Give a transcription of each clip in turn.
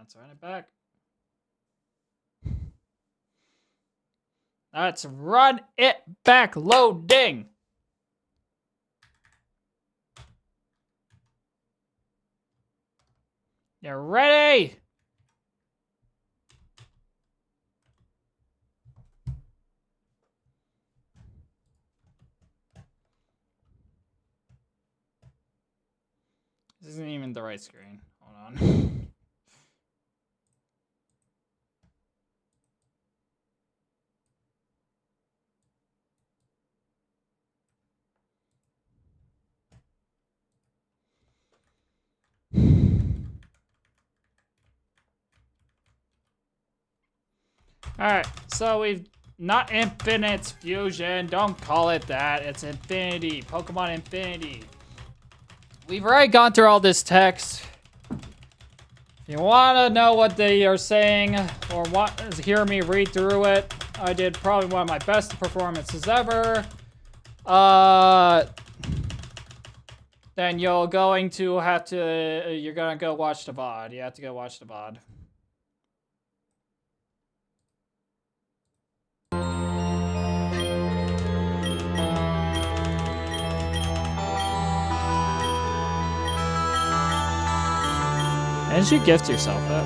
Let's run it back. Let's run it back. Loading. You're ready. This isn't even the right screen. Hold on. Alright, so we've not Infinite Fusion, don't call it that. It's Infinity, Pokemon Infinity. We've already gone through all this text. If you want to know what they are saying or want to hear me read through it, I did probably one of my best performances ever. Then you're going to have to, you're going to go watch the VOD. You have to go watch the VOD. And you gift yourself it.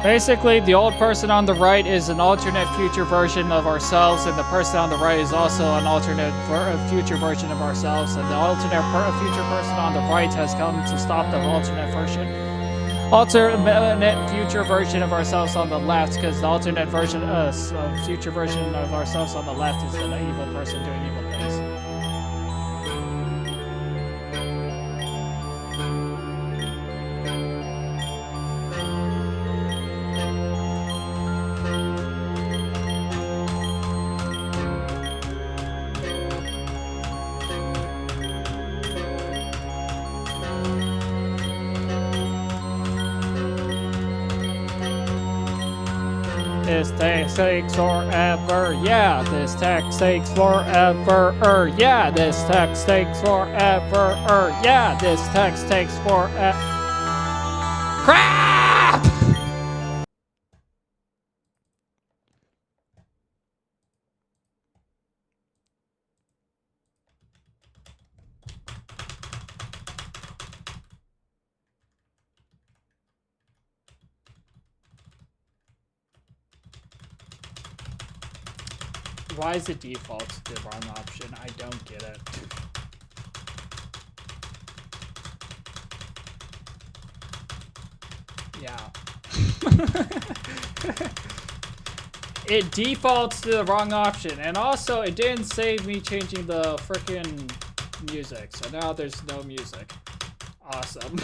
Basically, the old person on the right is an alternate future version of ourselves, and the person on the right is also an alternate future version of ourselves, and the alternate future person on the right has come to stop the alternate future version of ourselves on the left, because the alternate version, future version of ourselves on the left is an evil person doing evil things. This text takes forever, yeah. This text takes forever, yeah. This text takes forever, yeah. This text takes forever. Crap! Why is it default to the wrong option? I don't get it. Yeah. It defaults to the wrong option. And also, it didn't save me changing the frickin' music. So now there's no music. Awesome.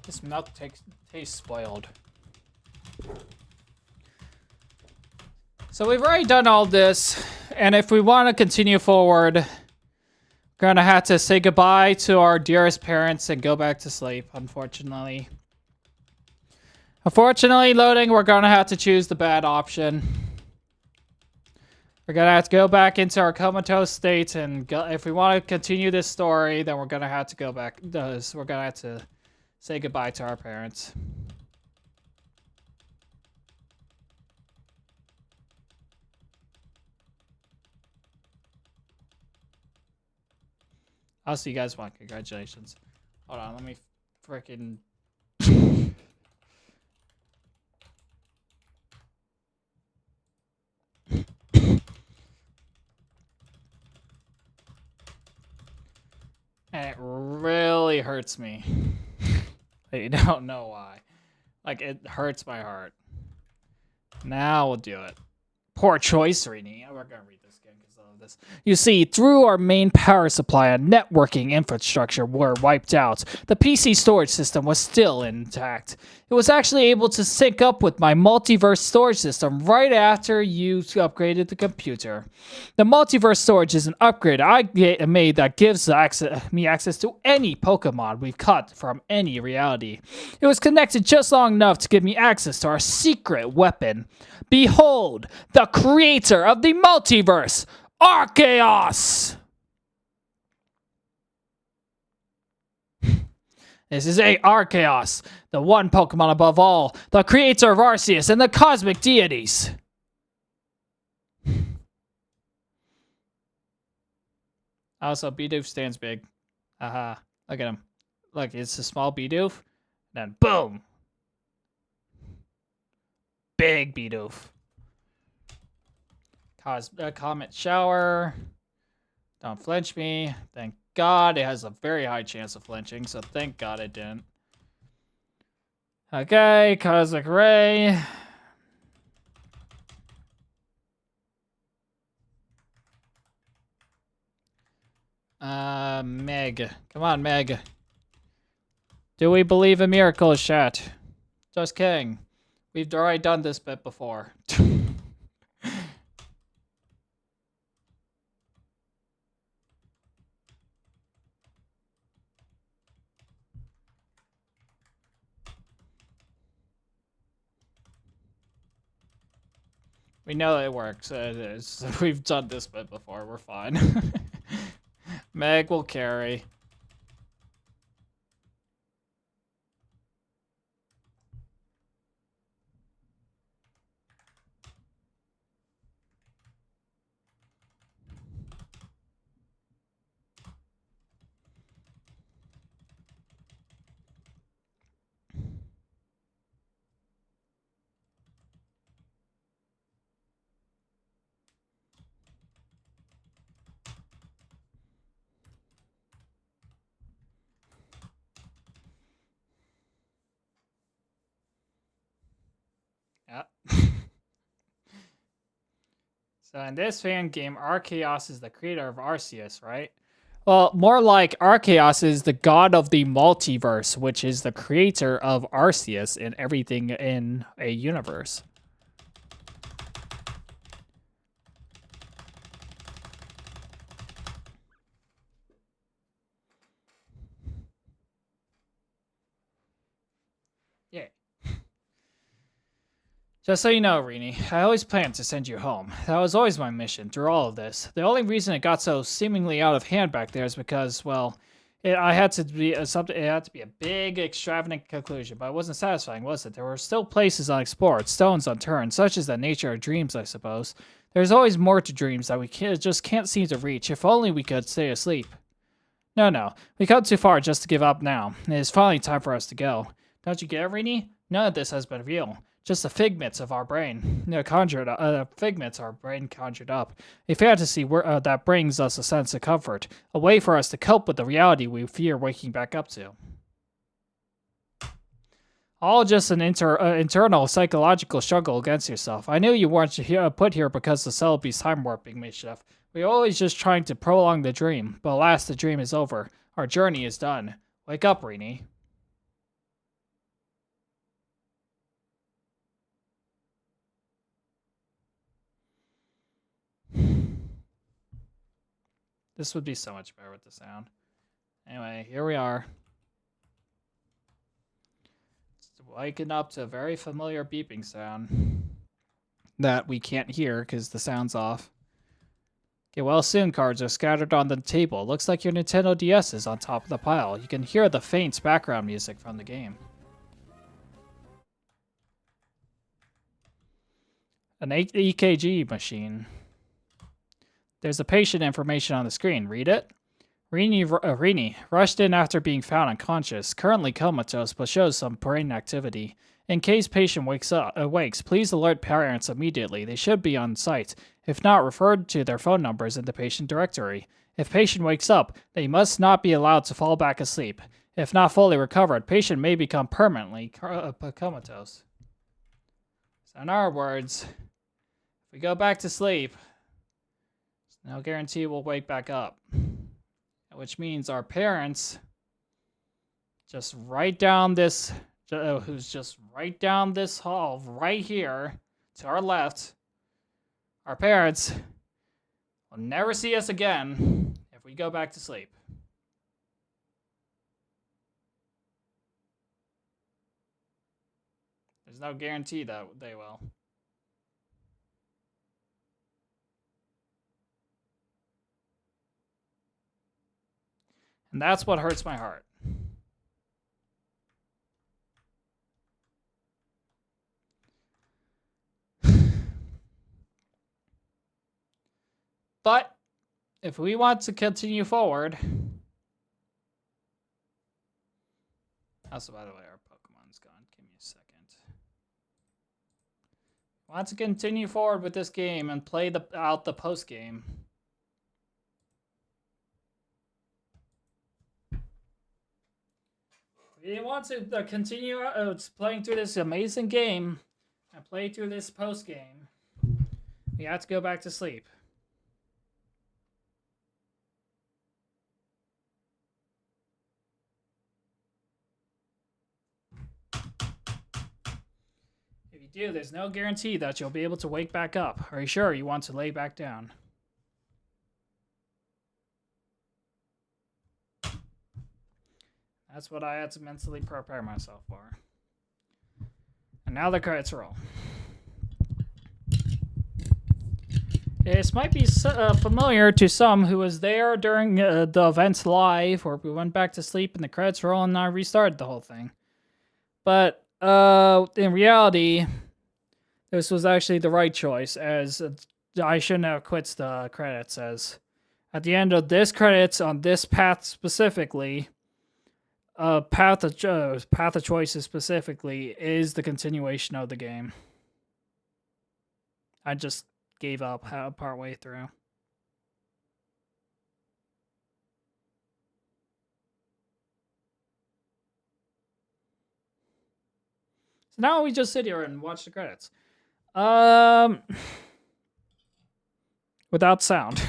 This milk tastes spoiled. So we've already done all this, and if we want to continue forward, we're gonna have to say goodbye to our dearest parents and go back to sleep, unfortunately. Unfortunately, loading, we're gonna have to choose the bad option. We're gonna have to go back into our comatose state, and go, if we want to continue this story, then we're gonna have to go back. We're gonna have to say goodbye to our parents. I'll see you guys one. Congratulations. Hold on, let me freaking. And it really hurts me. I don't know why. Like, it hurts my heart. Now we'll do it. Poor choice, Rini. We're gonna read this again because of this. You see, through our main power supply and networking infrastructure were wiped out, the PC storage system was still intact. It was actually able to sync up with my multiverse storage system right after you upgraded the computer. The multiverse storage is an upgrade I made that gives me access to any Pokemon we've caught from any reality. It was connected just long enough to give me access to our secret weapon. Behold, the creator of the multiverse, Arceus! This is Arceus, the one Pokemon above all, the creator of Arceus and the cosmic deities. Also, Bidoof stands big. Haha, look at him. Look, it's a small Bidoof, then boom! Big Bidoof. Comet shower. Don't flinch me. Thank God it has a very high chance of flinching, so thank God it didn't. Okay, cosmic ray. Meg. Come on, Meg. Do we believe in miracles, chat? Just kidding. We've already done this bit before. We know it works. We've done this bit before. We're fine. Meg will carry. Yeah. So in this fan game, Arceus is the creator of Arceus, right? Well, more like Arceus is the god of the multiverse, which is the creator of Arceus and everything in a universe. Yeah. Just so you know, Rini, I always planned to send you home. That was always my mission through all of this. The only reason it got so seemingly out of hand back there is because, well, it had to be a big, extravagant conclusion, but it wasn't satisfying, was it? There were still places unexplored, stones unturned, such is the nature of dreams, I suppose. There's always more to dreams that we just can't seem to reach. If only we could stay asleep. No, we come too far just to give up now. It is finally time for us to go. Don't you get it, Rini? None of this has been real. Just the figments of our brain, figments our brain conjured up. A fantasy that brings us a sense of comfort, a way for us to cope with the reality we fear waking back up to. All just an internal psychological struggle against yourself. I knew you weren't put here because of Celebi's time warping mischief. We're always just trying to prolong the dream, but alas, the dream is over. Our journey is done. Wake up, Rini. This would be so much better with the sound. Anyway, here we are. Waking up to a very familiar beeping sound that we can't hear because the sound's off. Get well soon cards are scattered on the table. Looks like your Nintendo DS is on top of the pile. You can hear the faint background music from the game. An EKG machine. There's a patient information on the screen. Read it. Rini rushed in after being found unconscious, currently comatose, but shows some brain activity. In case patient awakes, please alert parents immediately. They should be on site. If not, refer to their phone numbers in the patient directory. If patient wakes up, they must not be allowed to fall back asleep. If not fully recovered, patient may become permanently comatose. So in our words, If we go back to sleep, there's no guarantee we'll wake back up. Which means our parents just right down this, who's just right down this hall, right here, to our left, our parents will never see us again if we go back to sleep. There's no guarantee that they will. And that's what hurts my heart. But if we want to continue forward... Also, by the way, our Pokemon's gone. Give me a second. Want to continue forward with this game and play out the post game. We want to continue playing through this amazing game and play through this post game. We have to go back to sleep. If you do, there's no guarantee that you'll be able to wake back up. Are you sure you want to lay back down? That's what I had to mentally prepare myself for. And now the credits roll. This might be familiar to some who was there during the events live, or we went back to sleep and the credits roll and I restarted the whole thing. But in reality, this was actually the right choice, as I shouldn't have quit the credits, as at the end of this credits on this path specifically, path of choices specifically, is the continuation of the game. I just gave up partway through. So now we just sit here and watch the credits. Without sound.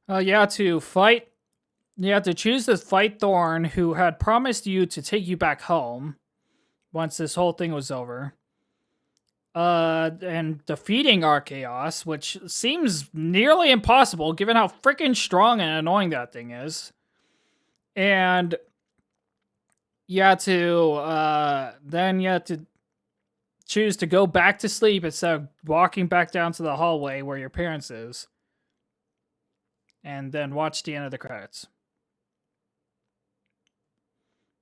You have to fight. You have to choose to fight Thorn, who had promised you to take you back home once this whole thing was over. And defeating Archaeos, which seems nearly impossible given how freaking strong and annoying that thing is. And you have to then you have to choose to go back to sleep instead of walking back down to the hallway where your parents is. And then watch the end of the credits.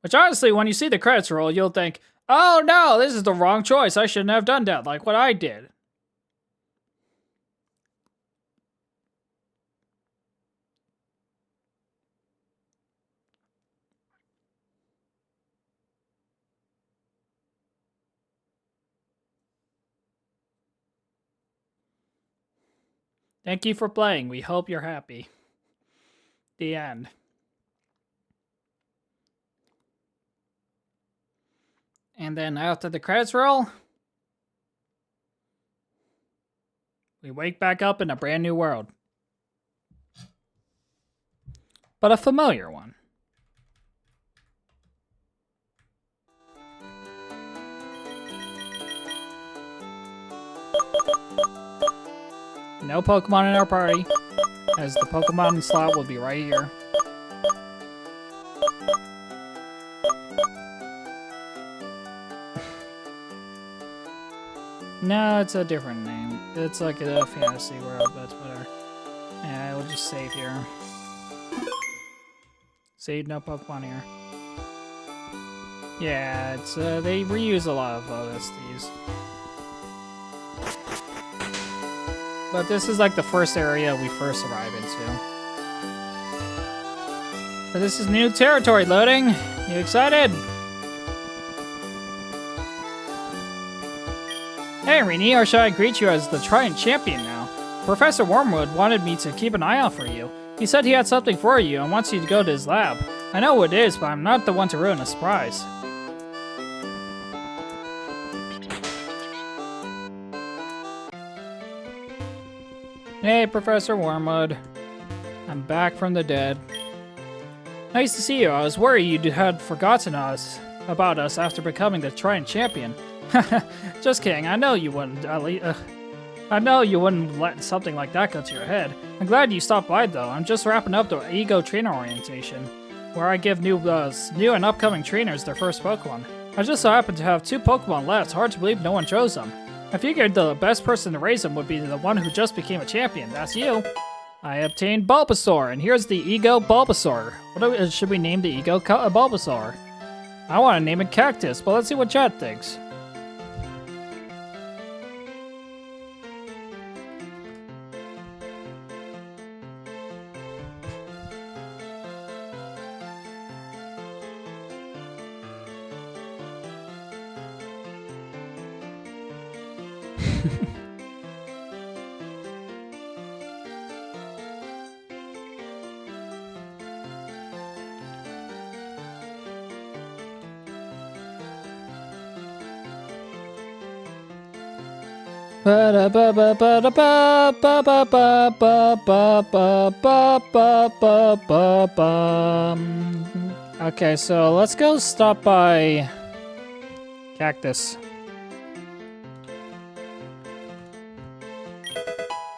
Which honestly, when you see the credits roll, you'll think, oh no, this is the wrong choice. I shouldn't have done that, like what I did. Thank you for playing. We hope you're happy. The end. And then after the credits roll, we wake back up in a brand new world. But a familiar one. No Pokemon in our party, as the Pokemon slot will be right here. No, it's a different name. It's like a fantasy world, but whatever. Yeah, we'll just save here. Save, no Pokemon here. Yeah, it's they reuse a lot of OSTs. But this is like the first area we first arrive into. But this is new territory loading. You excited? Hey, Rini, or should I greet you as the Trident Champion now? Professor Wormwood wanted me to keep an eye out for you. He said he had something for you and wants you to go to his lab. I know what it is, but I'm not the one to ruin a surprise. Hey, Professor Wormwood. I'm back from the dead. Nice to see you. I was worried you had forgotten about us after becoming the Trident Champion. Just kidding. I know you wouldn't. I know you wouldn't let something like that go to your head. I'm glad you stopped by, though. I'm just wrapping up the Ego Trainer Orientation, where I give new and upcoming trainers their first Pokemon. I just so happen to have 2 Pokemon left. Hard to believe no one chose them. I figured the best person to raise them would be the one who just became a champion. That's you. I obtained Bulbasaur, and here's the Ego Bulbasaur. What should we name the Ego Bulbasaur? I want to name it Cactus, but let's see what Chad thinks. Okay, so let's go stop by Cactus.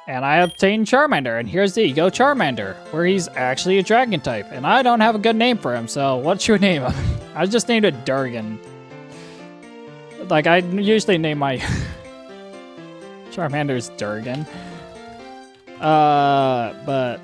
And I obtained Charmander, and here's the Ego Charmander, where he's actually a dragon type, and I don't have a good name for him, so what should we name him? I just named it Durgan. Like, I usually name my Charmander's Durgan. But...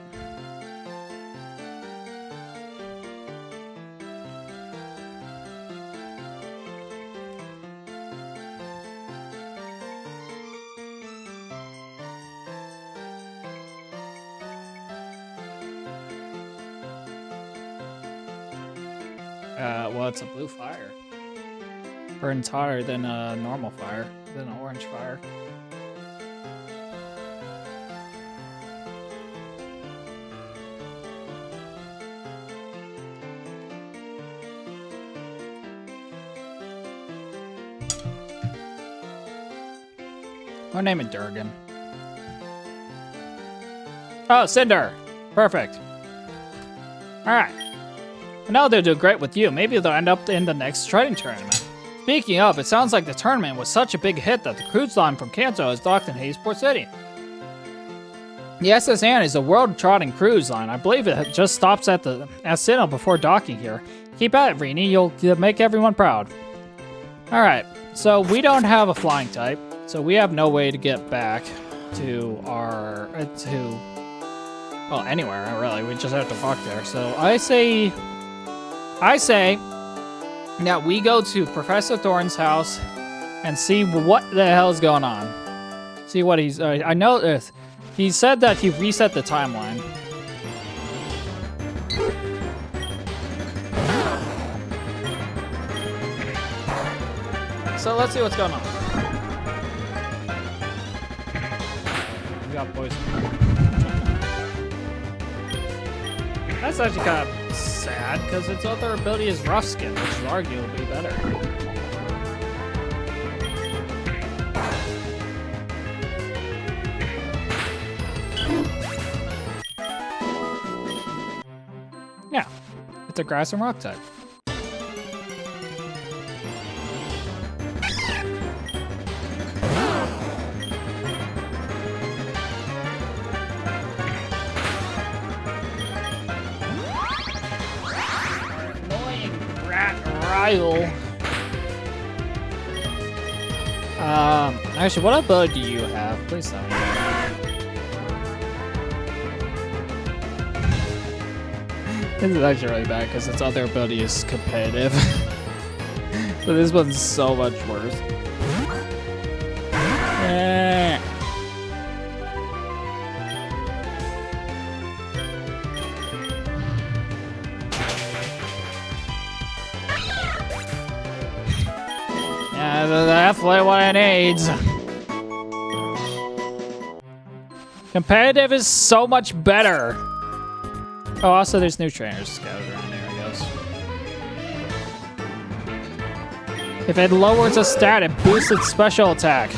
well, it's a blue fire. Burns hotter than a normal fire, than an orange fire. I'll name it Durgan. Oh, Cinder! Perfect. Alright. Now they'll do great with you. Maybe they'll end up in the next Trident tournament. Speaking of, it sounds like the tournament was such a big hit that the cruise line from Kanto is docked in Hazeport City. The SS Anne is a world-trotting cruise line. I believe it just stops at Sinnoh before docking here. Keep at it, Rini. You'll make everyone proud. Alright, so we don't have a flying type, so we have no way to get back to our... well, anywhere, really. We just have to walk there. So I say that we go to Professor Thorn's house and see what the hell's going on. See what he's... I know he said that he reset the timeline. So let's see what's going on. We got poison. That's actually kind of sad, because its other ability is Rough Skin, which is arguably better. Yeah, it's a grass and rock type. Actually, what ability do you have? Please tell me. This is actually really bad because its other ability is competitive. So this one's so much worse. Yeah, that's what it needs. Competitive is so much better. Oh, also there's new trainers scattered around here, I guess. If it lowers a stat, it boosts its special attack.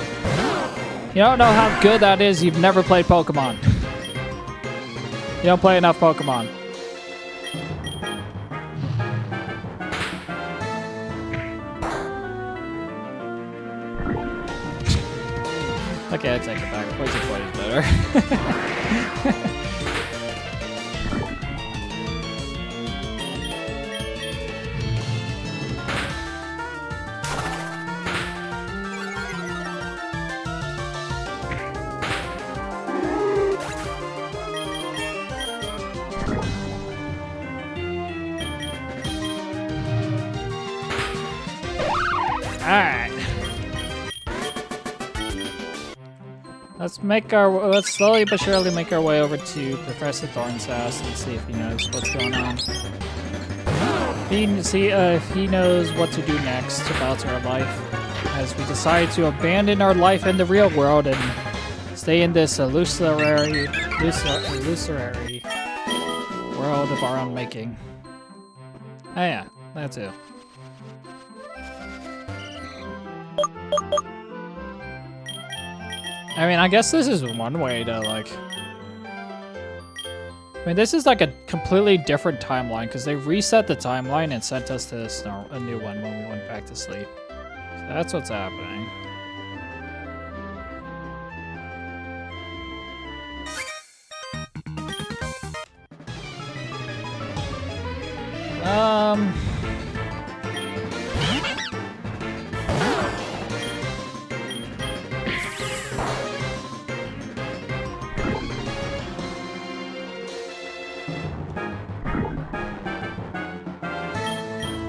You don't know how good that is. You've never played Pokemon. You don't play enough Pokemon. Okay, I take it back. Poison Point is better. Alright. Let's slowly but surely make our way over to Professor Thorn's house and see if he knows what's going on. See if he knows what to do next about our life, as we decide to abandon our life in the real world and stay in this illusory world of our own making. Oh yeah, that too. I mean, I guess this is one way to, like... I mean, this is like a completely different timeline, because they reset the timeline and sent us to a new one when we went back to sleep. So that's what's happening.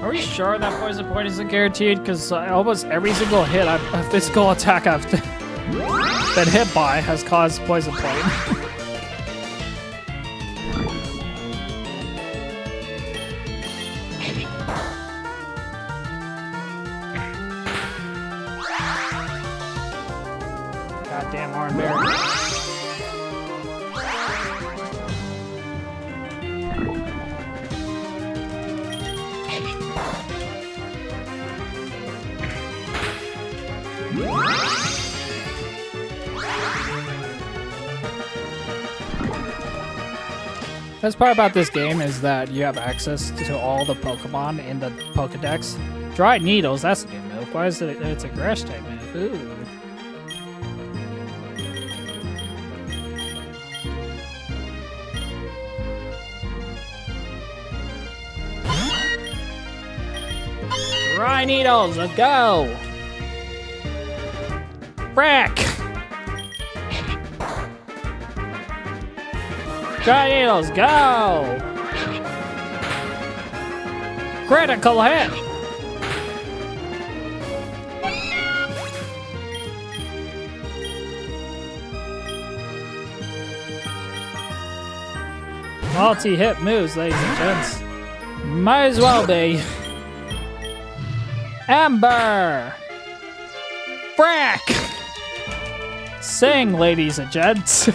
Are we sure that Poison Point isn't guaranteed? Because almost every single hit, a physical attack I've been hit by has caused Poison Point. Goddamn Oran Bear. Best part about this game is that you have access to all the Pokemon in the Pokedex. Dried Needles, that's a new move. Why is it? It's a grass type move. Ooh. Dry Needles, let's go! Frack! Dry Needles, go! Critical hit! Multi-hit moves, ladies and gents. Might as well be. Amber! Frack! Sing, ladies and gents.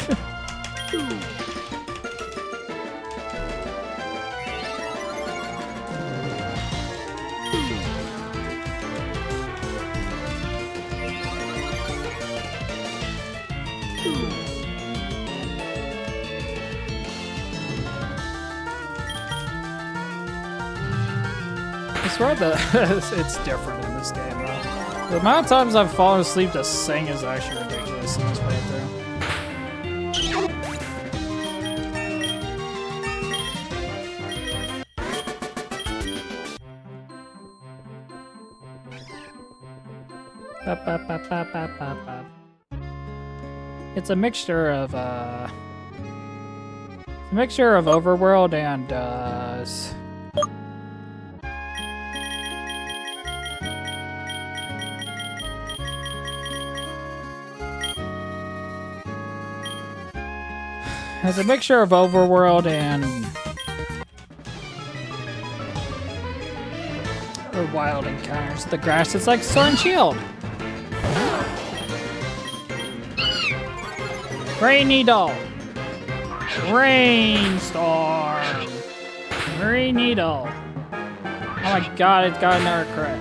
I swear that it's different in this game, though. The amount of times I've fallen asleep to sing is actually ridiculous in this playthrough. It's a mixture of overworld and it's a mixture of overworld and wild encounters. The grass is like Sword and Shield. Gray Needle. Rainstorm. Green Needle. Oh my god, it got another crit.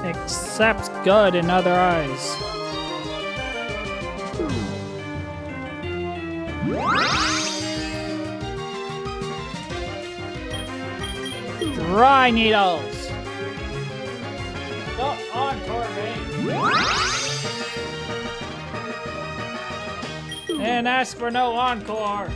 Except good in other eyes. Dry needles. Go encore me. And ask for no encore.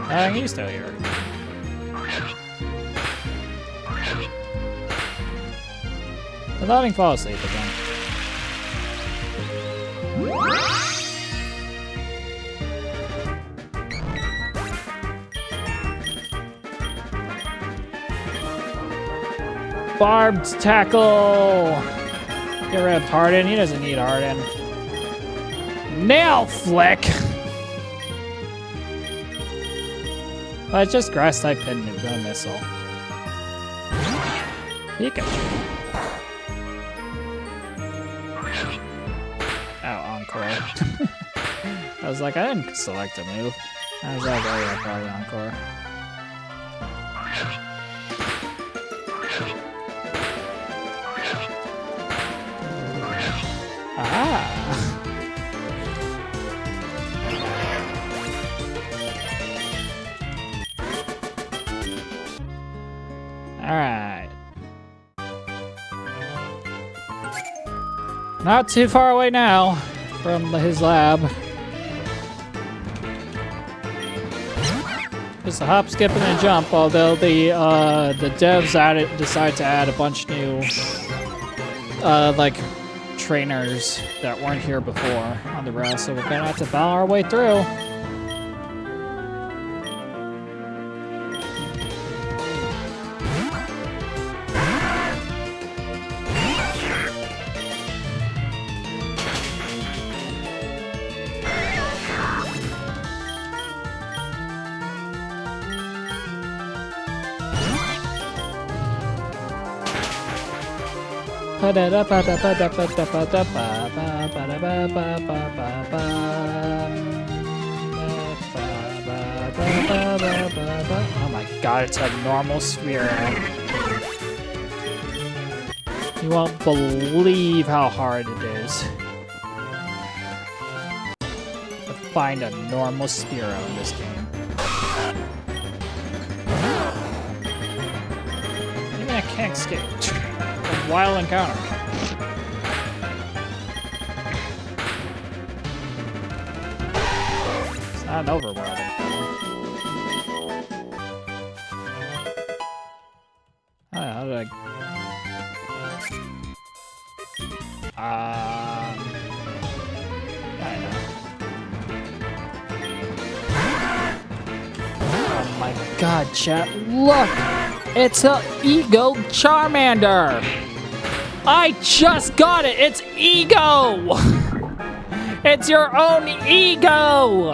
I think he's still here. I'm letting fall asleep again. Barbed tackle. Get rid of Harden. He doesn't need Harden. Nail flick. Well, it's just grass type and a missile. Pikachu. Oh, encore. I was like, I didn't select a move. I was like, oh yeah, probably encore. Ah. Alright. Not too far away now from his lab. Just a hop, skip, and a jump, although the devs decide to add a bunch new like trainers that weren't here before on the route, so we're gonna have to battle our way through. Oh my god, it's a normal sphere. You won't believe how hard it is to find a normal Spearow in this game. Even I can't escape. A wild encounter. It's not an overworld encounter. How did I... I know. Oh my god, chat. Look! It's a Ego Charmander! I just got it! It's Ego! It's your own ego!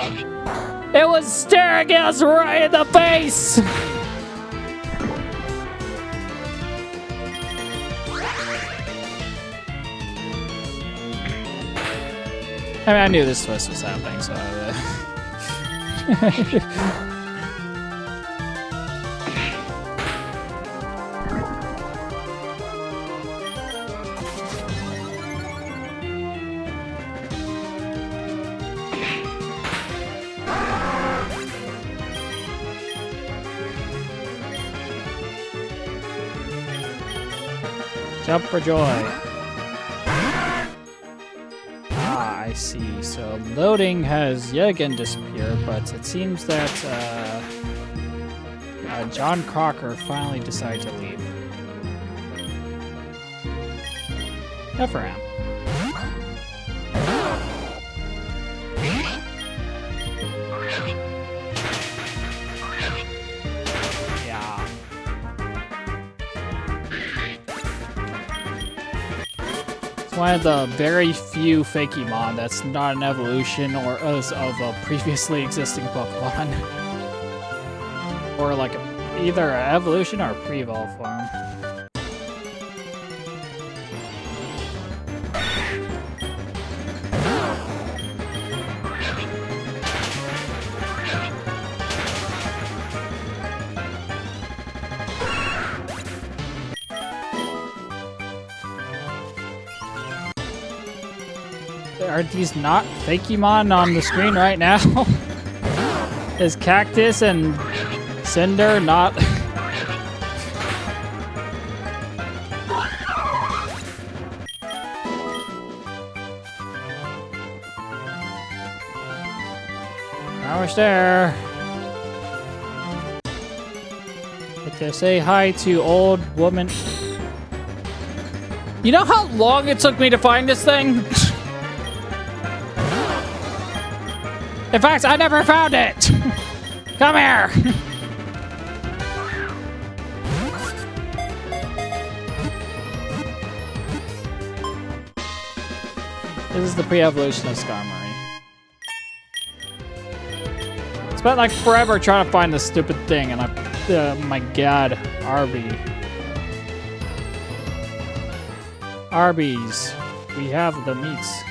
It was staring at us right in the face! I mean, I knew this twist was happening, so... Jump for joy. Ah, I see. So loading has yet again disappeared, but it seems that John Crocker finally decided to leave. Good for him. Yeah. one of the very few Fakemon that's not an evolution or is of a previously existing Pokemon. Or like either an evolution or a pre-evolve form. Are these not Fakemon on the screen right now? Is Cactus and Cinder not? Almost there. Get to say hi to old woman. You know how long it took me to find this thing? In fact, I never found it! Come here! This is the pre-evolution of Skarmory. Spent like forever trying to find this stupid thing, and my god, Arby's. We have the meats.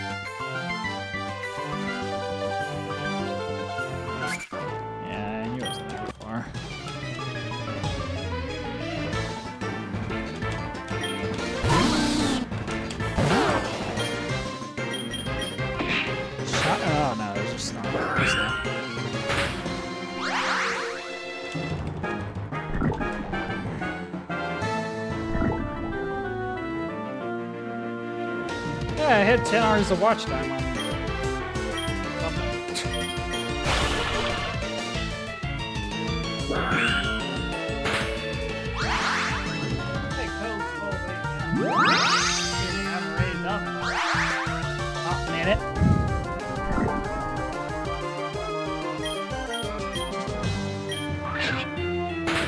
Oh no, there's just not. Yeah, I hit 10 hours of watch time on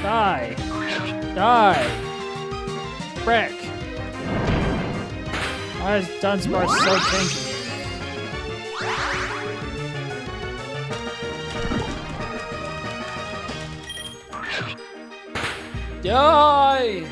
Die! Die! Frick! Why is Dunsparce so tanky? Die!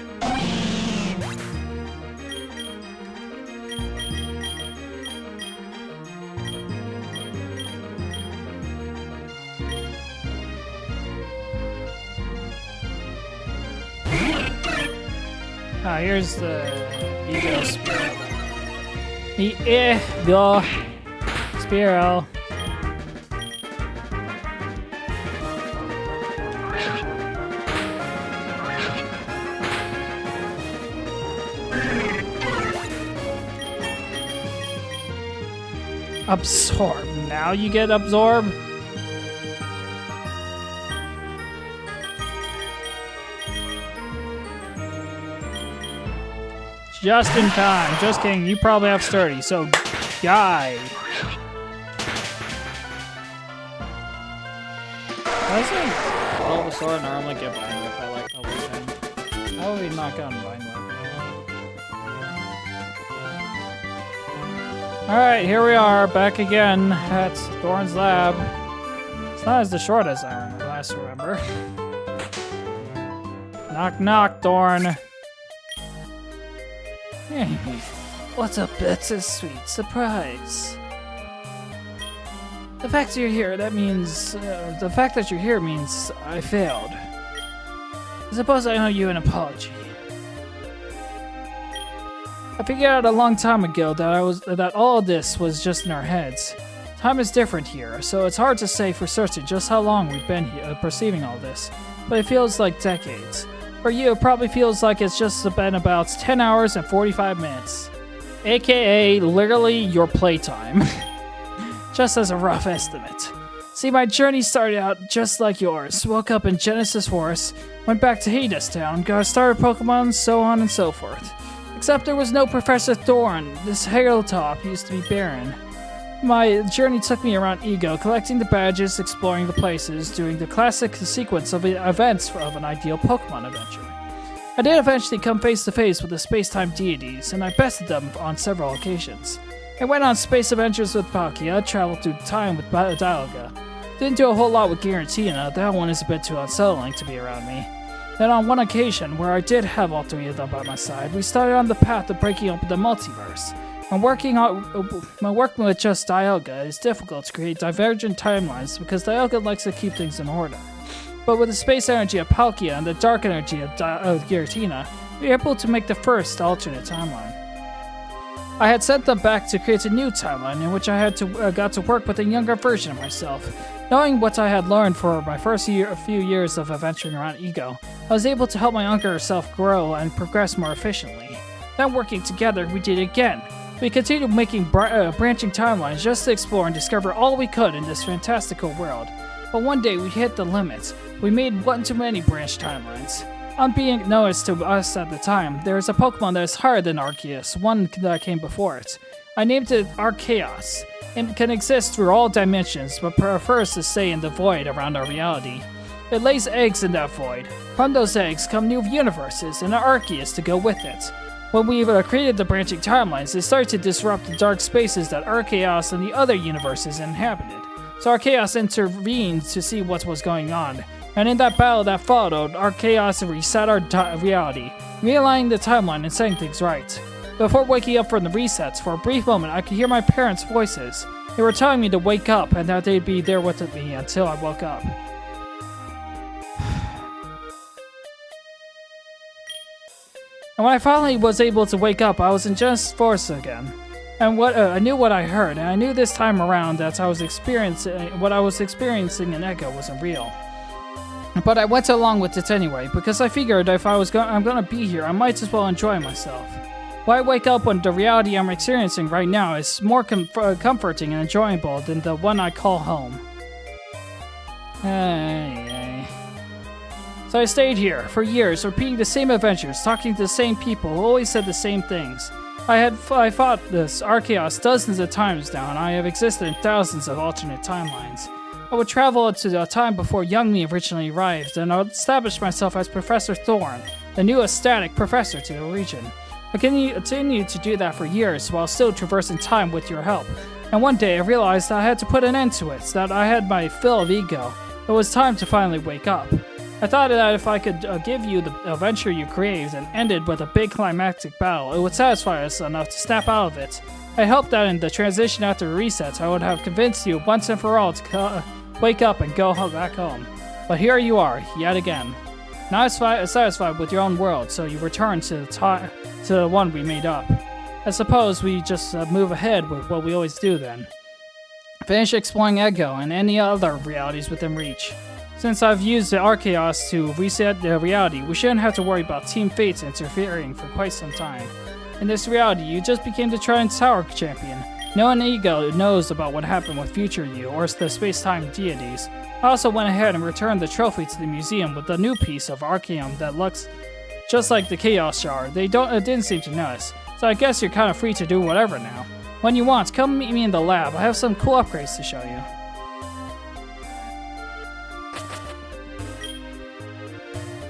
Ah, here's the Ego Spiral. The Ego Spiral. Absorb. Now you get absorb. Just in time. Just kidding. You probably have sturdy, so die. Doesn't Bulbasaur normally get Vine Whip? I like level 10. How have we not gotten Vine Whip? Alright, here we are, back again at Thorn's lab. It's not as short as I last remember. Knock, knock, Thorn. Hey, what's up? It's a sweet surprise. The fact that you're here, that means... the fact that you're here means I failed. I suppose I owe you an apology. I figured out a long time ago that all of this was just in our heads. Time is different here, so it's hard to say for certain just how long we've been here perceiving all this, but it feels like decades. For you, it probably feels like it's just been about 10 hours and 45 minutes. AKA, literally your playtime. Just as a rough estimate. See, my journey started out just like yours. Woke up in Genesis Forest, went back to Hades Town, got started Pokemon, so on and so forth. Except there was no Professor Thorn. This hilltop used to be barren. My journey took me around Ego, collecting the badges, exploring the places, doing the classic sequence of events of an ideal Pokemon adventure. I did eventually come face to face with the space-time deities, and I bested them on several occasions. I went on space adventures with Palkia, traveled through time with Dialga. Didn't do a whole lot with Giratina, that one is a bit too unsettling to be around me. Then on one occasion, where I did have all three of them by my side, we started on the path of breaking up the multiverse. When working with just Dialga, it is difficult to create divergent timelines because Dialga likes to keep things in order. But with the space energy of Palkia and the dark energy of Giratina, we were able to make the first alternate timeline. I had sent them back to create a new timeline in which I got to work with a younger version of myself. Knowing what I had learned for my first few years of adventuring around Ego, I was able to help my younger self grow and progress more efficiently. Then working together, we did it again. We continued making branching timelines just to explore and discover all we could in this fantastical world. But one day we hit the limit. We made one too many branch timelines. Unbeknownst to us at the time, there is a Pokemon that is higher than Arceus, one that came before it. I named it Arceus. It can exist through all dimensions, but prefers to stay in the void around our reality. It lays eggs in that void. From those eggs come new universes and an Arceus to go with it. When we created the branching timelines, it started to disrupt the dark spaces that Arceus and the other universes inhabited. So Arceus intervened to see what was going on, and in that battle that followed, Arceus reset our reality, realigning the timeline and setting things right. Before waking up from the resets, for a brief moment I could hear my parents' voices. They were telling me to wake up and that they'd be there with me until I woke up. And when I finally was able to wake up, I was in Genesis Force again. And I knew what I heard, and I knew this time around that what I was experiencing in Echo wasn't real. But I went along with it anyway, because I figured if I'm gonna be here, I might as well enjoy myself. Why wake up when the reality I'm experiencing right now is more comforting and enjoyable than the one I call home? So I stayed here for years, repeating the same adventures, talking to the same people who always said the same things. I fought this Arceus dozens of times now, and I have existed in thousands of alternate timelines. I would travel to the time before young me originally arrived, and I would establish myself as Professor Thorn, the new ecstatic professor to the region. I continued to do that for years while still traversing time with your help. And one day I realized I had to put an end to it, that I had my fill of ego. It was time to finally wake up. I thought that if I could give you the adventure you craved and end it with a big climactic battle, it would satisfy us enough to snap out of it. I hoped that in the transition after resets, I would have convinced you once and for all to wake up and go back home. But here you are, yet again. Not satisfied with your own world, so you return to the one we made up. I suppose we just move ahead with what we always do then. Finish exploring Echo and any other realities within reach. Since I've used the Arceus to reset the reality, we shouldn't have to worry about Team Fates interfering for quite some time. In this reality, you just became the Trident Tower champion. No one Ego knows about what happened with future you or the space-time deities. I also went ahead and returned the trophy to the museum with a new piece of Arceum that looks just like the Chaos Shard. They didn't seem to notice, so I guess you're kind of free to do whatever now. When you want, come meet me in the lab. I have some cool upgrades to show you.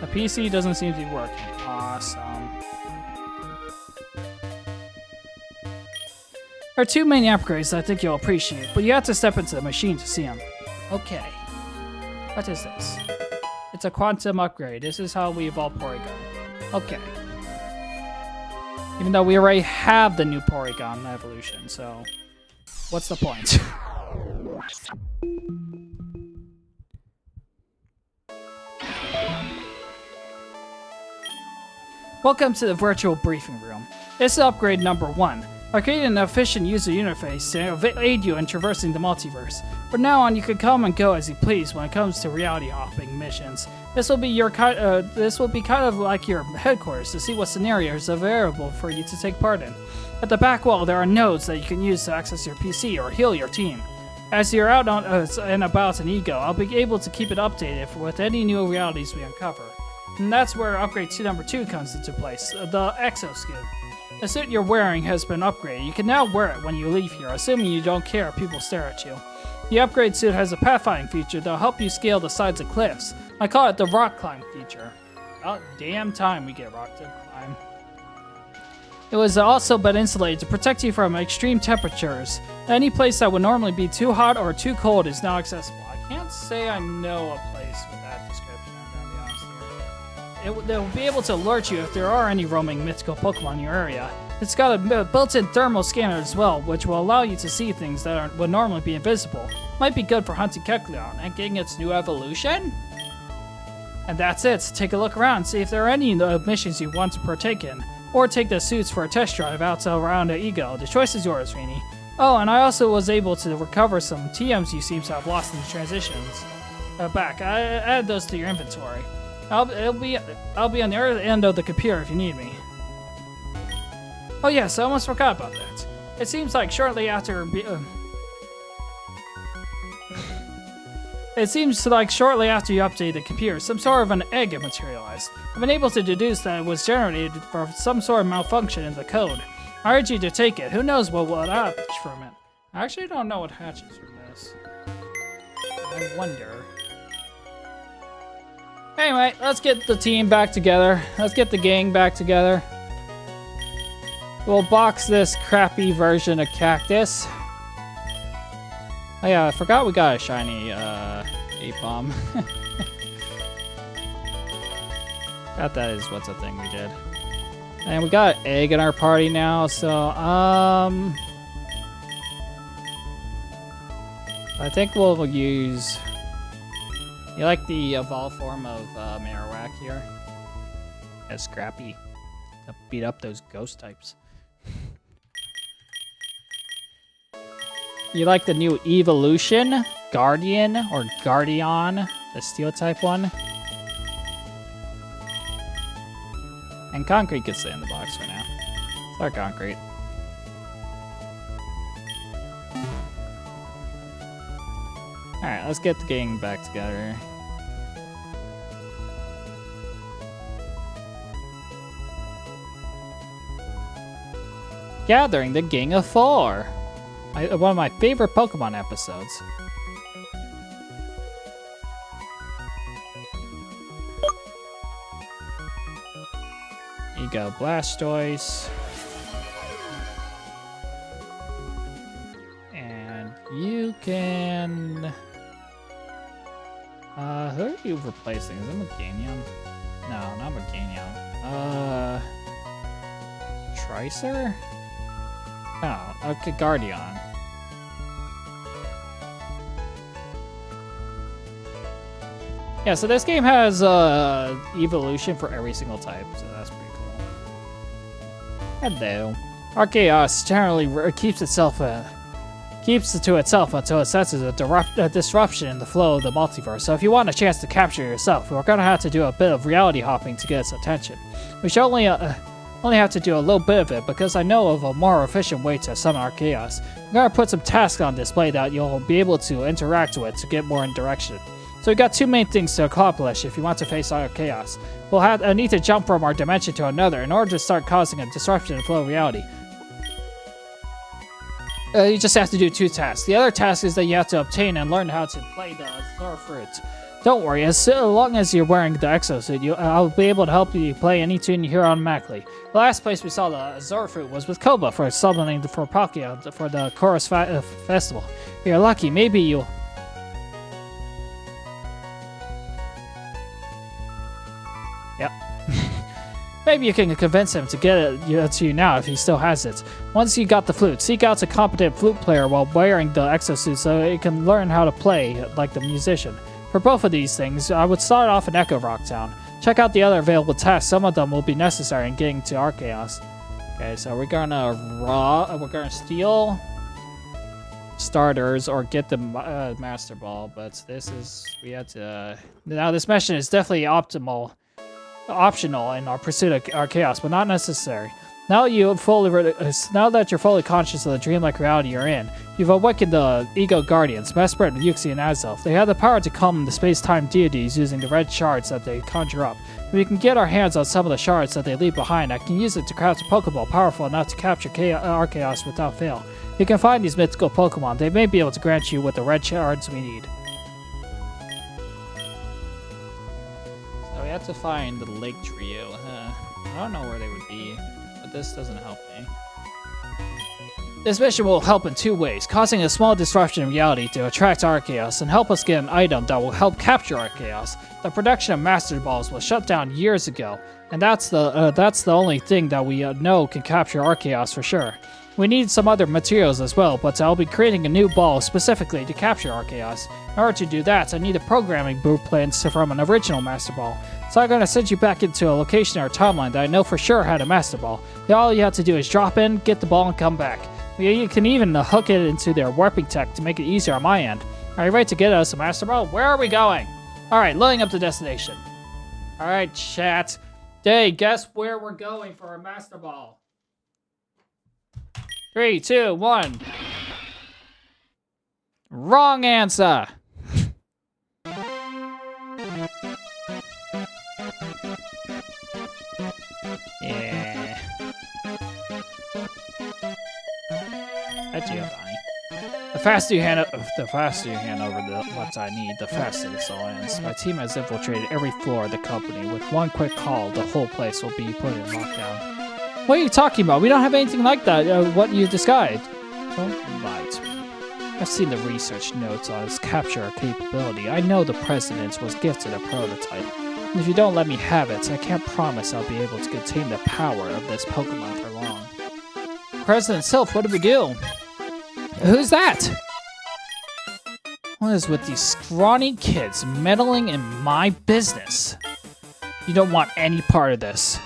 The PC doesn't seem to be working. Awesome. There are two main upgrades that I think you'll appreciate, but you have to step into the machine to see them. Okay. What is this? It's a quantum upgrade. This is how we evolve Porygon. Okay. Even though we already have the new Porygon evolution, so what's the point? Welcome to the virtual briefing room. This is upgrade number 1. I created an efficient user interface to aid you in traversing the multiverse. From now on, you can come and go as you please when it comes to reality hopping missions. This will be kind of like your headquarters to see what scenarios are available for you to take part in. At the back wall, there are nodes that you can use to access your PC or heal your team. As you're out and about in Ego, I'll be able to keep it updated with any new realities we uncover. And that's where upgrade number 2 comes into place, the Exosuit. The suit you're wearing has been upgraded. You can now wear it when you leave here, assuming you don't care if people stare at you. The upgrade suit has a pathfinding feature that'll help you scale the sides of cliffs. I call it the rock climb feature. About damn time we get rock to climb. It was also been insulated to protect you from extreme temperatures. Any place that would normally be too hot or too cold is now accessible. I can't say I know a place with that description, I'm gonna be honest here. They will be able to alert you if there are any roaming mythical Pokemon in your area. It's got a built-in thermal scanner as well, which will allow you to see things that would normally be invisible. Might be good for hunting Kecleon and getting its new evolution? And that's it. So take a look around, see if there are any missions you want to partake in. Or take the suits for a test drive out around the Ego. The choice is yours, Rini. Oh, and I also was able to recover some TMs you seem to have lost in the transitions. Back. I added those to your inventory. I'll be on the other end of the computer if you need me. Oh yes, I almost forgot about that. It seems like shortly after you updated the computer, some sort of an egg materialized. I've been able to deduce that it was generated for some sort of malfunction in the code. I urge you to take it. Who knows what will hatch from it? I actually don't know what hatches from this. I wonder. Anyway, let's get the team back together. Let's get the gang back together. We'll box this crappy version of Cactus. Oh yeah, I forgot we got a shiny Ape-Bomb. Got that is what's a thing we did. And we got an egg in our party now, so I think we'll use... You like the evolved form of Marowak here? As Scrappy to beat up those ghost types. You like the new evolution? Guardian or Guardian, the steel type one. And Concrete can stay in the box for now. Start Concrete. Alright, let's get the gang back together. Gathering the Gang of Four. One of my favorite Pokemon episodes. You go Blastoise. And you can... who are you replacing? Is it Meganium? No, not Meganium. Tracer? Oh, okay, Guardian. Yeah, so this game has evolution for every single type, so that's pretty cool. Hello. Archaeos generally keeps it to itself until it senses a disruption in the flow of the multiverse. So if you want a chance to capture yourself, we're gonna have to do a bit of reality hopping to get its attention. We should only have to do a little bit of it because I know of a more efficient way to summon Archaeos. I'm gonna put some tasks on display that you'll be able to interact with to get more direction. So we got two main things to accomplish if you want to face Archaeos. We'll need to jump from our dimension to another in order to start causing a disruption in the flow of reality. You just have to do two tasks. The other task is that you have to obtain and learn how to play the Azure Fruit. Don't worry, as long as you're wearing the exosuit, I'll be able to help you play any tune you hear automatically. The last place we saw the Azure Fruit was with Koba for summoning for Palkia for the Chorus Festival. If you're lucky, maybe you'll... Yep. Maybe you can convince him to get it to you now if he still has it. Once you got the flute, seek out a competent flute player while wearing the exosuit so it can learn how to play like the musician. For both of these things, I would start off in Echo Rock Town. Check out the other available tasks. Some of them will be necessary in getting to Archaeos. Okay, so we're gonna steal starters or get the Master Ball, but we had to... Now this mission is definitely optional in our pursuit of Archaeos, but not necessary. Now that you're fully conscious of the dreamlike reality you're in, you've awakened the Ego Guardians, Mesprit, Yuxi, and Azelf. They have the power to calm the space-time deities using the red shards that they conjure up. If we can get our hands on some of the shards that they leave behind, I can use it to craft a Pokeball powerful enough to capture Archaeos without fail. If you can find these mythical Pokemon, they may be able to grant you with the red shards we need. So we have to find the Lake Trio. I don't know where they would be, but this doesn't help me. This mission will help in two ways, causing a small disruption in reality to attract Archaeos and help us get an item that will help capture Archaeos. The production of Master Balls was shut down years ago, and that's the only thing that we know can capture Archaeos for sure. We need some other materials as well, but I'll be creating a new ball specifically to capture Archaeos. In order to do that, I need the programming blueprints from an original Master Ball. So I'm going to send you back into a location in our timeline that I know for sure had a Master Ball. All you have to do is drop in, get the ball, and come back. You can even hook it into their warping tech to make it easier on my end. Are you ready to get us a Master Ball? Where are we going? Alright, loading up the destination. Alright, chat. Hey, guess where we're going for our Master Ball? 3, 2, 1. Wrong answer. Yeah. That's Giovanni. The faster you hand over what I need, the faster this all ends. My team has infiltrated every floor of the company. With one quick call, the whole place will be put in lockdown. What are you talking about? We don't have anything like that. What you described. Don't lie to me. I've seen the research notes on its capture capability. I know the President was gifted a prototype. And if you don't let me have it, I can't promise I'll be able to contain the power of this Pokemon for long. President Sylph, what do we do? Who's that? What is with these scrawny kids meddling in my business? You don't want any part of this.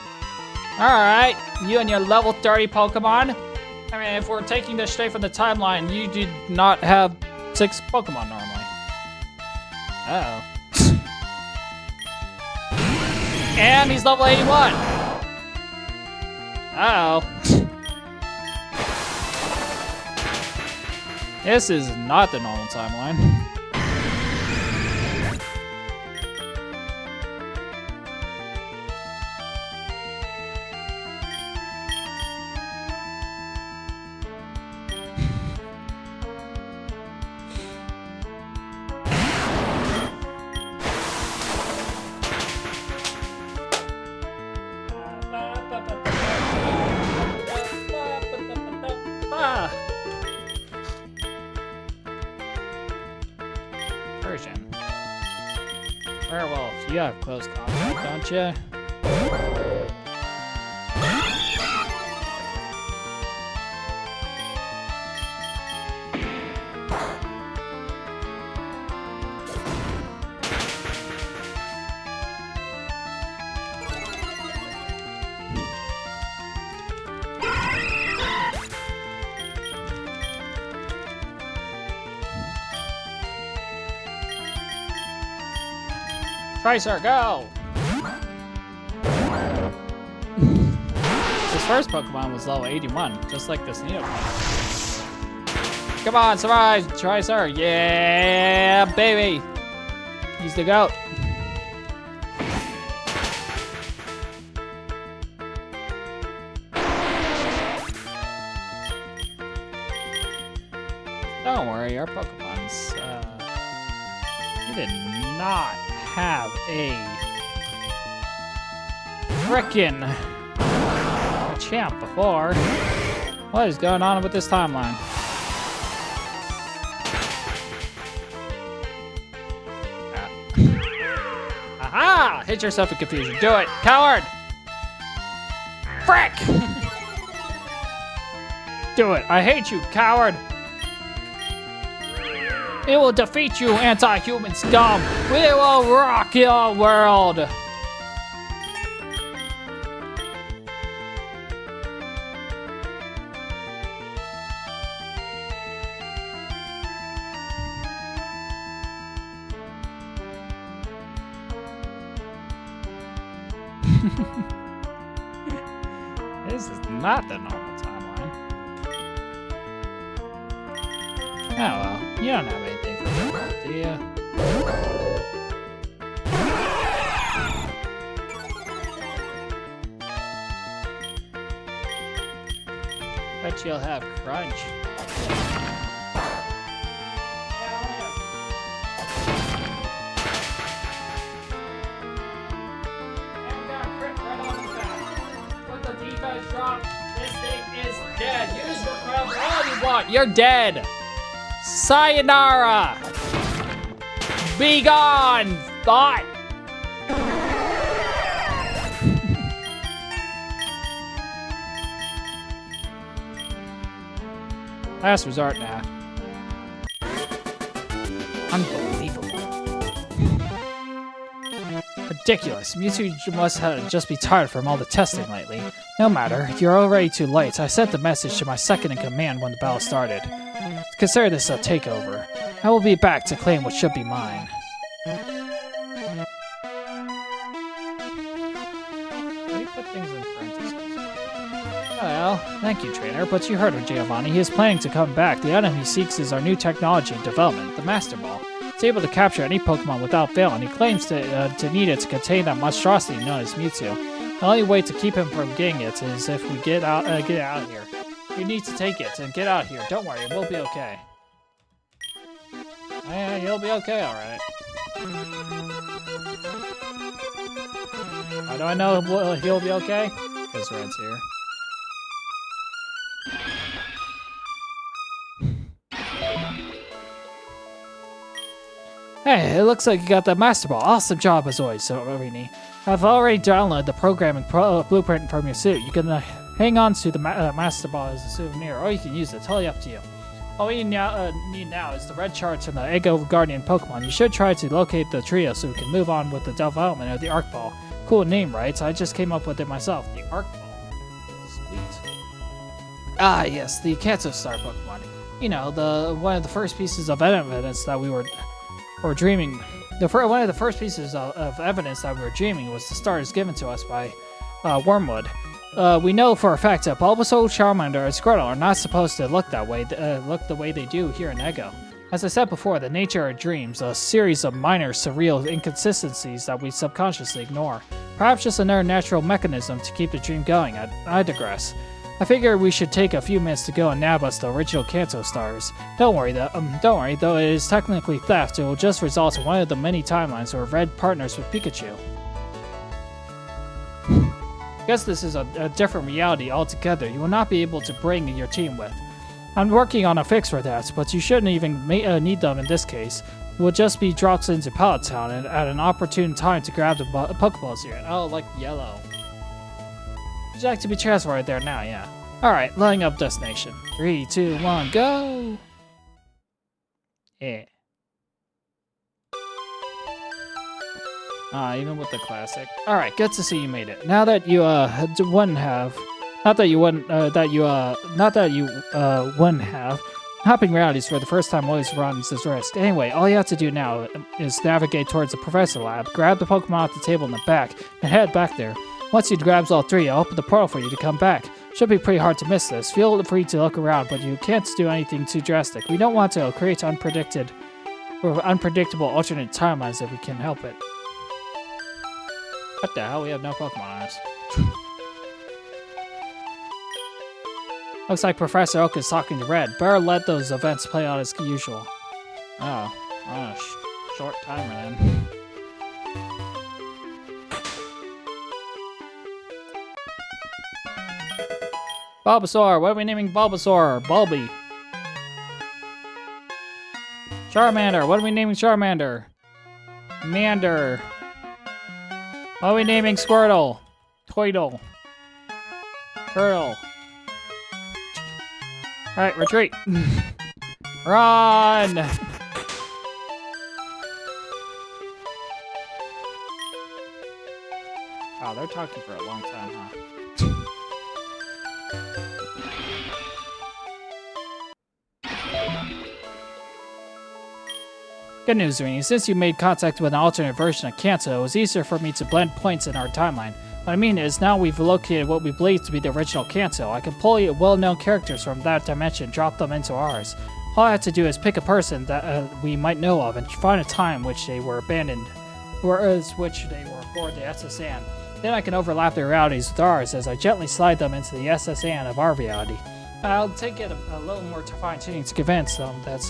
Alright, you and your level 30 Pokemon. I mean, if we're taking this straight from the timeline, you did not have 6 Pokemon normally. Uh-oh. And he's level 81. Uh-oh. This is not the normal timeline. Version. Werewolf, you have close contact, don't you? Tracer, go! His first Pokemon was level 81, just like this Neopet. Come on, survive, Tracer! Yeah, baby! He's the GOAT. Don't worry, our Pokemon's, you did not have a frickin' champ before. What is going on with this timeline? Aha! Hit yourself in confusion. Do it, coward! Frick! Do it. I hate you, coward! It will defeat you, anti-human scum! We will rock your world! This is not the normal timeline. Oh well, you don't have anything for that, do you? Bet you'll have Crunch. gonna drop. This thing is dead. Use your crown for all you want. You're dead. Sayonara. Be gone, thought. Last resort now. Unbelievable. Ridiculous. Mewtwo must just be tired from all the testing lately. No matter, you're already too late. I sent the message to my second-in-command when the battle started. Consider this a takeover. I will be back to claim what should be mine. Why do you put things in parentheses? Well, thank you, trainer, but you heard of Giovanni. He is planning to come back. The item he seeks is our new technology in development, the Master Ball. It's able to capture any Pokemon without fail, and he claims to need it to contain that monstrosity known as Mewtwo. The only way to keep him from getting it is if we get out of here. You need to take it and get out of here. Don't worry, we'll be okay. Yeah, you'll be okay, alright. How do I know he'll be okay? Because Red's here. Hey, it looks like you got the Master Ball. Awesome job as always, Rini. I've already downloaded the programming blueprint from your suit. You can hang on to the Master Ball as a souvenir, or you can use it. Totally up to you. All we need now is the red charts from the Ego Guardian Pokemon. You should try to locate the trio so we can move on with the development of the Arc Ball. Cool name, right? So I just came up with it myself. The Arc Ball. Sweet. Ah, yes, the Kanto Star Pokemon. You know, one of the first pieces of evidence that we were dreaming. One of the first pieces of evidence that we were dreaming was the stars given to us by Wormwood. We know for a fact that Bulbasaur, Charmander, and Squirtle are not supposed to look the way they do here in Ego. As I said before, the nature of dreams, a series of minor, surreal inconsistencies that we subconsciously ignore. Perhaps just another natural mechanism to keep the dream going. I digress. I figure we should take a few minutes to go and nab us the original Kanto stars. Don't worry, though it is technically theft, it will just result in one of the many timelines where Red partners with Pikachu. I guess this is a different reality altogether. You will not be able to bring your team with. I'm working on a fix for that, but you shouldn't even need them in this case. We'll just be dropped into Pallet Town and at an opportune time to grab the Pokeballs here. Oh, like yellow. Would you like to be transported there now? Yeah. Alright, lining up destination. 3, 2, 1, go! Yeah. Even with the classic. Alright, good to see you made it. Now that you wouldn't have, hopping realities for the first time always runs this risk. Anyway, all you have to do now is navigate towards the Professor Lab, grab the Pokemon off the table in the back, and head back there. Once he grabs all three, I'll open the portal for you to come back. Should be pretty hard to miss this. Feel free to look around, but you can't do anything too drastic. We don't want to create unpredictable alternate timelines if we can help it. What the hell? We have no Pokemon on us. Looks like Professor Oak is talking to Red. Better let those events play out as usual. Oh, short timer then. Bulbasaur, what are we naming Bulbasaur? Bulby. Charmander, what are we naming Charmander? Mander. What are we naming Squirtle? Toidle. Turtle. Alright, retreat. Run! Wow, they're talking for a long time, huh? Good news, Rini. Since you made contact with an alternate version of Kanto, it was easier for me to blend points in our timeline. What I mean is, now we've located what we believe to be the original Kanto. I can pull well-known characters from that dimension and drop them into ours. All I have to do is pick a person that we might know of and find a time which they were abandoned, which they were aboard the SS Anne. Then I can overlap their realities with ours as I gently slide them into the SS Anne of our reality. I'll take it a little more fine-tuning to convince them that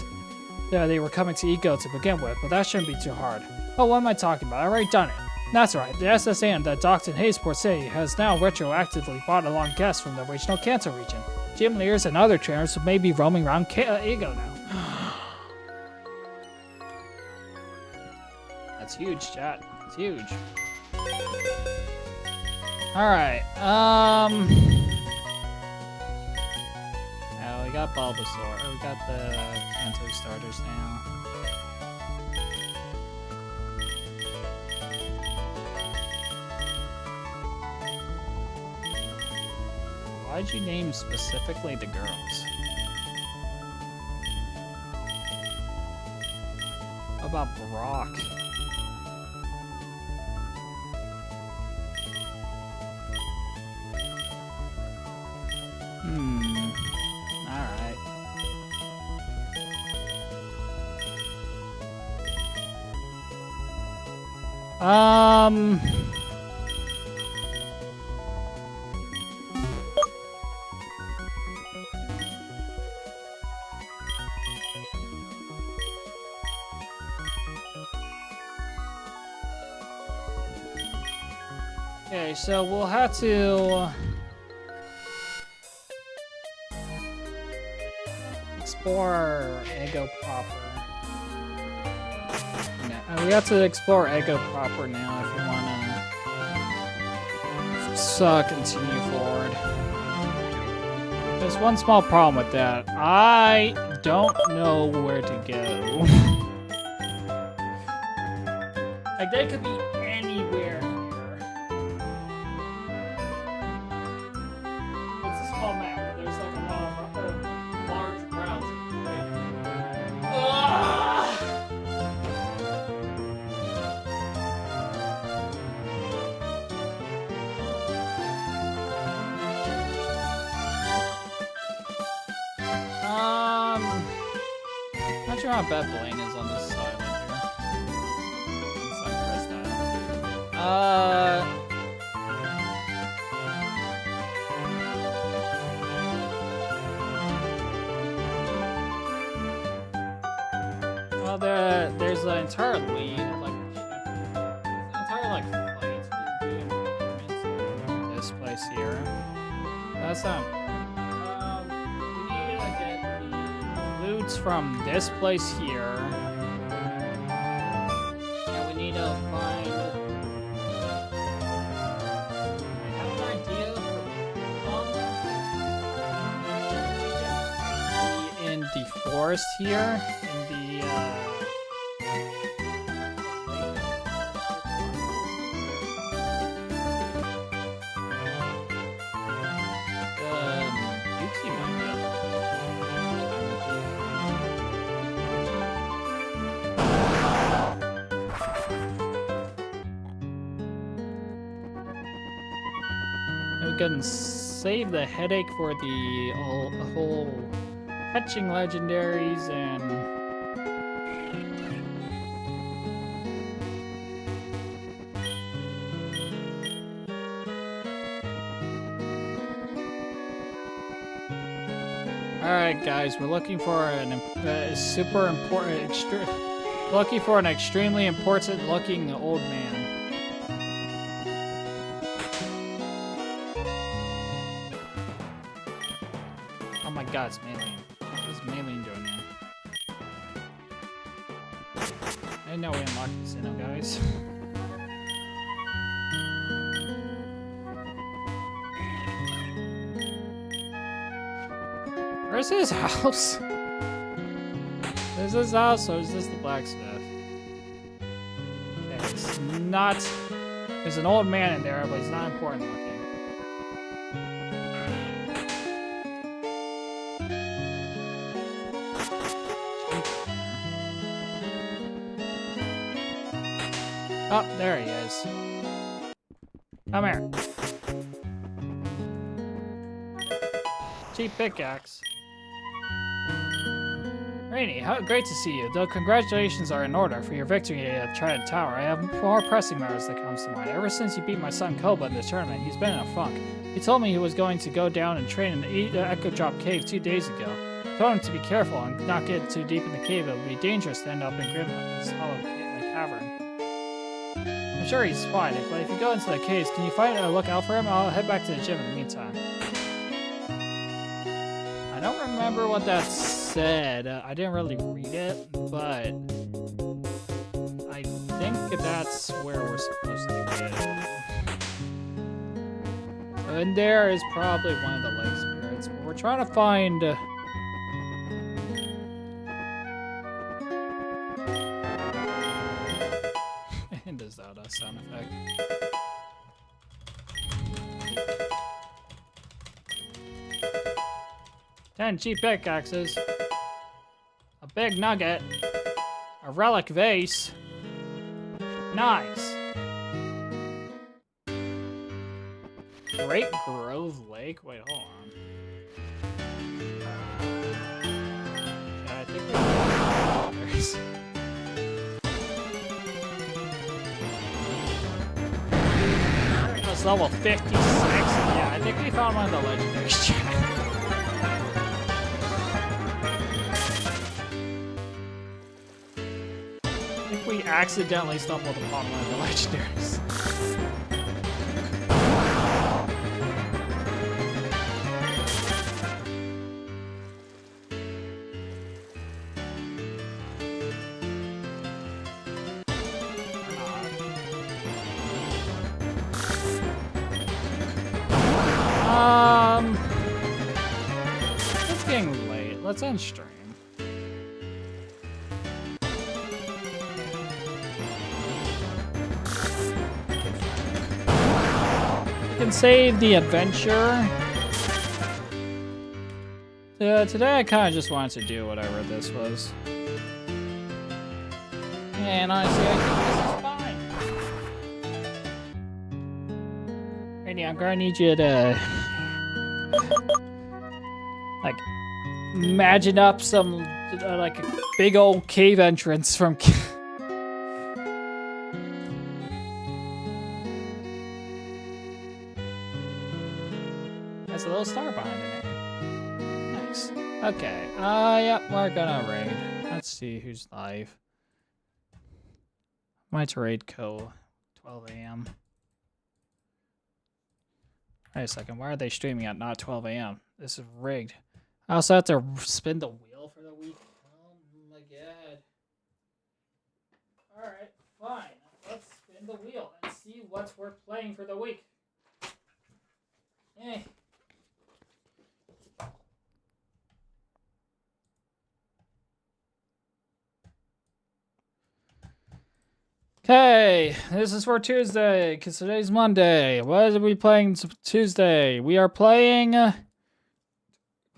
they were coming to Ego to begin with, but that shouldn't be too hard. Oh, what am I talking about? I've already done it. That's right. The SSN that docked in Hazeport City has now retroactively brought along guests from the regional Kanto region. Gym leaders and other trainers may be roaming around Ego now. That's huge, chat. It's huge. Alright, oh, we got Bulbasaur. We got the Kanto starters now. Why'd you name specifically the girls? How about Brock? Alright. Okay, so we'll have to explore Ego proper. Yeah, we have to explore Ego proper now if we want to continue forward. There's one small problem with that. I don't know where to go. Like, they could be anywhere here. It's a small map, but there's like a lot of large routes. Not sure how bad Blaine is on this island here. Let's press that. Well, there's an entire lead, like entire like fight to do improvements in this place here. That's not. We need to get the loots from this place here, and we need to find. I have an idea for in the forest here, in the can save the headache for the whole fetching legendaries and Alright guys, we're looking for an super important, looking for an extremely important looking old man. Oh my god, it's Maylene. What is Maylene doing here? I didn't know we unlocked this, guys. Where's his house? Is this his house or is this the blacksmith? Okay, it's not. There's an old man in there, but he's not important looking. Oh, there he is. Come here. Cheap pickaxe. Rainy, how great to see you. Though congratulations are in order for your victory at Trident Tower, I have more pressing matters that comes to mind. Ever since you beat my son Koba in the tournament, he's been in a funk. He told me he was going to go down and train in the Echo Drop Cave 2 days ago. I told him to be careful and not get too deep in the cave. It would be dangerous to end up in Grim's Hollow Cavern. I'm sure he's fine, but if you go into the case, can you find look out for him? I'll head back to the gym in the meantime. I don't remember what that said. I didn't really read it, but I think that's where we're supposed to get. So in there is probably one of the lake spirits. But we're trying to find. And does that sound effect? Ten cheap pickaxes. A big nugget. A relic vase. Nice. Great Grove Lake? Wait, hold on. Yeah, I think there's... That's level 56. Yeah, I think we found one of the legendaries. I think we accidentally stumbled upon one of the legendaries. It's getting late. Let's end stream. We can save the adventure. Today I kind of just wanted to do whatever this was. And honestly, I think this is fine. Randy, I'm gonna need you to like imagine up some like a big old cave entrance from. There's a little star behind it. Nice. Okay. Yep, we're gonna raid. Let's see who's live. Might raid co 12 a.m. Wait a second. Why are they streaming at not 12 a.m.? This is rigged. I also have to spin the wheel for the week. Oh my god. Alright, fine. Let's spin the wheel and see what's worth playing for the week. Eh. Okay, this is for Tuesday, because today's Monday. What are we playing Tuesday? We are playing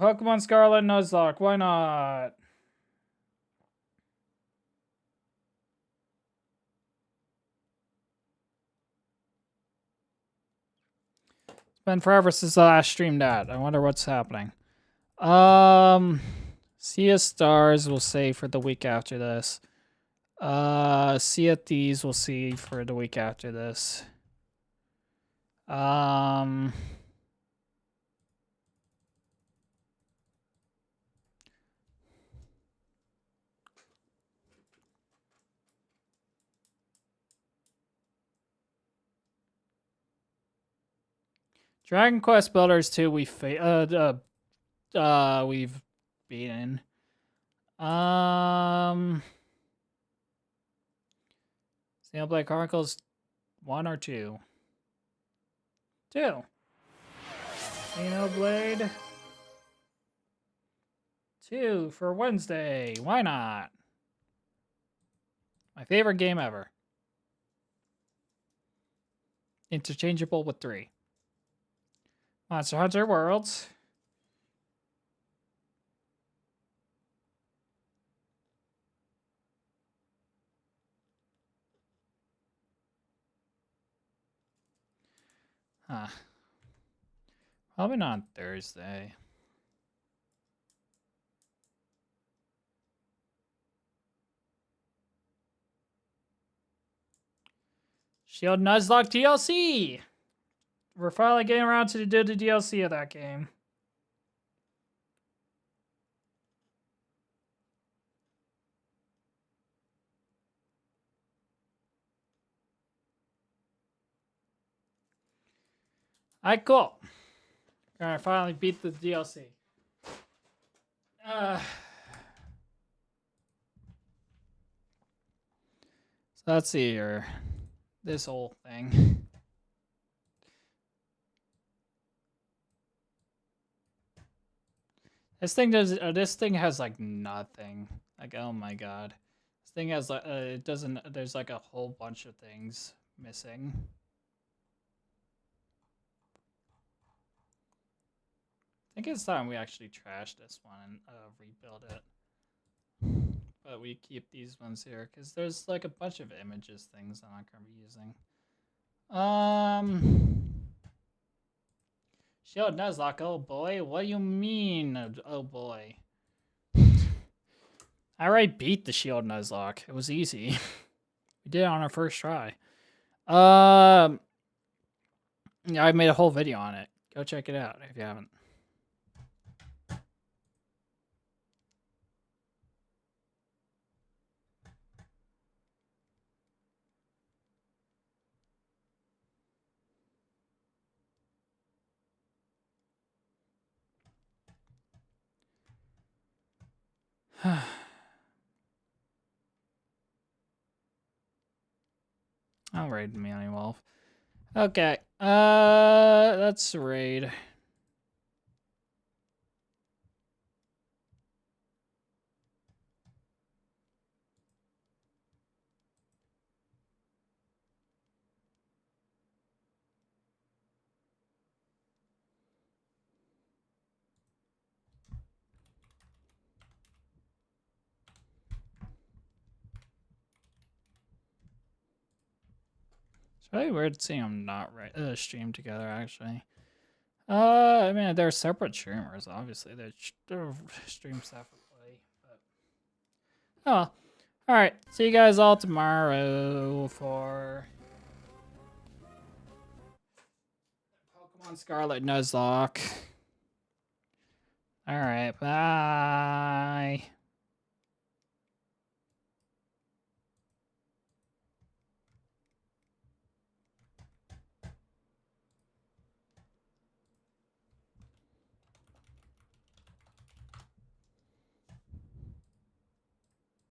Pokemon Scarlet and Nuzlocke. Why not? It's been forever since the last streamed that. I wonder what's happening. Sea of Stars we'll save for the week after this. Sea of Thieves we'll see for the week after this. Dragon Quest Builders 2 we've beaten. Xenoblade Chronicles 1 or 2? 2. Xenoblade 2 for Wednesday. Why not? My favorite game ever. Interchangeable with 3. Monster Hunter Worlds. Huh. Probably not on Thursday. Shield Nuzlocke DLC! We're finally getting around to do the DLC of that game. Alright, cool. Alright, finally beat the DLC. So let's see here. This whole thing. This thing does. This thing has like nothing. Like, oh my god. This thing has like. It doesn't. There's like a whole bunch of things missing. I think it's time we actually trash this one and rebuild it. But we keep these ones here because there's like a bunch of images things I'm not gonna be using. Shield Nuzlocke, oh boy. What do you mean, oh boy? I already beat the Shield Nuzlocke. It was easy. We did it on our first try. Yeah, I made a whole video on it. Go check it out if you haven't. I'll raid Meowny Wolf. Okay. Let's raid. It's really weird seeing them not stream together, actually. I mean, they're separate streamers, obviously. They're stream separately. But... Oh, alright. See you guys all tomorrow for Pokemon Scarlet Nuzlocke. Alright, bye.